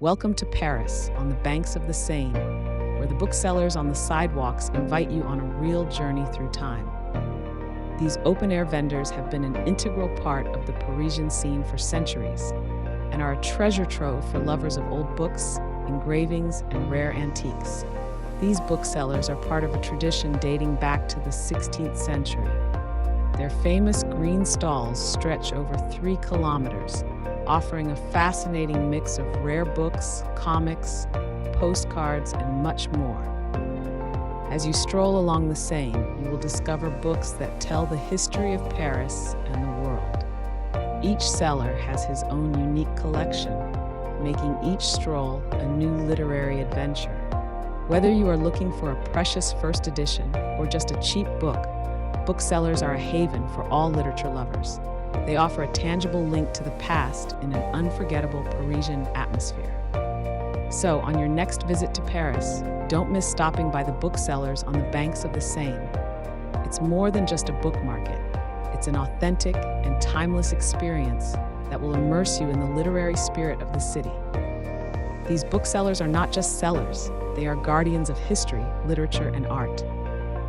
Welcome to Paris, on the banks of the Seine, where the booksellers on the sidewalks invite you on a real journey through time. These open-air vendors have been an integral part of the Parisian scene for centuries and are a treasure trove for lovers of old books, engravings, and rare antiques. These booksellers are part of a tradition dating back to the 16th century. Their famous green stalls stretch over 3 kilometers, offering a fascinating mix of rare books, comics, postcards, and much more. As you stroll along the Seine, you will discover books that tell the history of Paris and the world. Each seller has his own unique collection, making each stroll a new literary adventure. Whether you are looking for a precious first edition or just a cheap book, booksellers are a haven for all literature lovers. They offer a tangible link to the past in an unforgettable Parisian atmosphere. So, on your next visit to Paris, don't miss stopping by the booksellers on the banks of the Seine. It's more than just a book market. It's an authentic and timeless experience that will immerse you in the literary spirit of the city. These booksellers are not just sellers, they are guardians of history, literature, and art.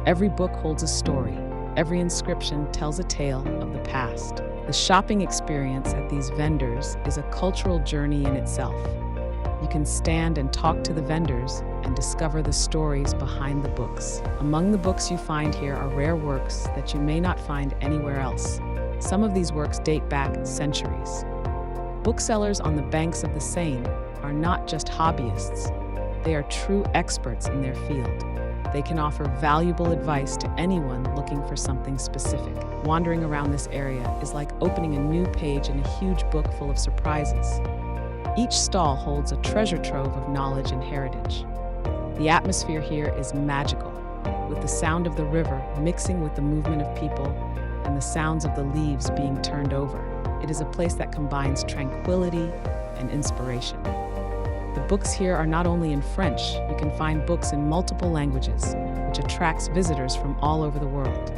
Every book holds a story. Every inscription tells a tale of the past. The shopping experience at these vendors is a cultural journey in itself. You can stand and talk to the vendors and discover the stories behind the books. Among the books you find here are rare works that you may not find anywhere else. Some of these works date back centuries. Booksellers on the banks of the Seine are not just hobbyists. They are true experts in their field. They can offer valuable advice to anyone looking for something specific. Wandering around this area is like opening a new page in a huge book full of surprises. Each stall holds a treasure trove of knowledge and heritage. The atmosphere here is magical, with the sound of the river mixing with the movement of people and the sounds of the leaves being turned over. It is a place that combines tranquility and inspiration. The books here are not only in French, you can find books in multiple languages, which attracts visitors from all over the world.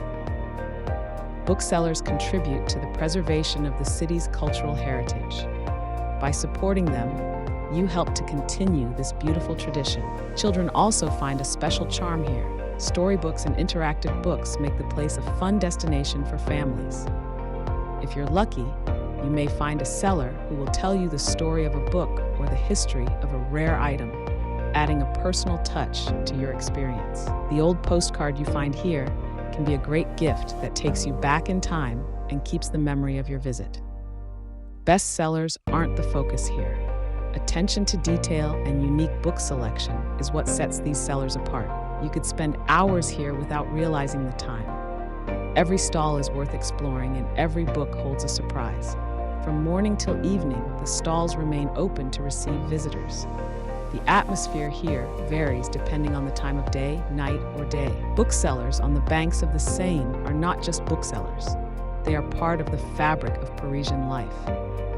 Booksellers contribute to the preservation of the city's cultural heritage. By supporting them, you help to continue this beautiful tradition. Children also find a special charm here. Storybooks and interactive books make the place a fun destination for families. If you're lucky, you may find a seller who will tell you the story of a book or the history of a rare item, adding a personal touch to your experience. The old postcard you find here can be a great gift that takes you back in time and keeps the memory of your visit. Bestsellers aren't the focus here. Attention to detail and unique book selection is what sets these sellers apart. You could spend hours here without realizing the time. Every stall is worth exploring and every book holds a surprise. From morning till evening, the stalls remain open to receive visitors. The atmosphere here varies depending on the time of day, night, or day. Booksellers on the banks of the Seine are not just booksellers. They are part of the fabric of Parisian life.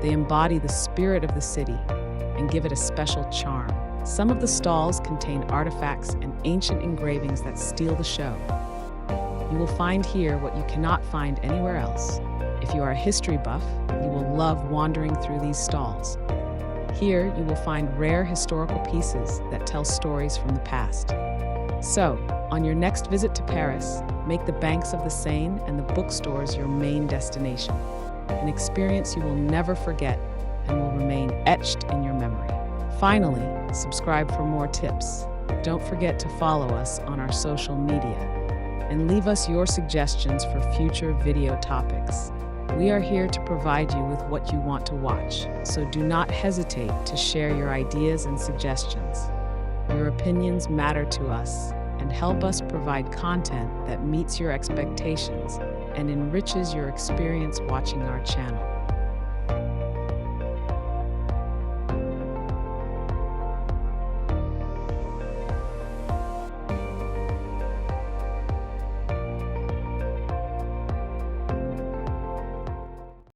They embody the spirit of the city and give it a special charm. Some of the stalls contain artifacts and ancient engravings that steal the show. You will find here what you cannot find anywhere else. If you are a history buff, you will love wandering through these stalls. Here, you will find rare historical pieces that tell stories from the past. So, on your next visit to Paris, make the banks of the Seine and the bookstores your main destination. An experience you will never forget and will remain etched in your memory. Finally, subscribe for more tips. Don't forget to follow us on our social media and leave us your suggestions for future video topics. We are here to provide you with what you want to watch, so do not hesitate to share your ideas and suggestions. Your opinions matter to us and help us provide content that meets your expectations and enriches your experience watching our channel.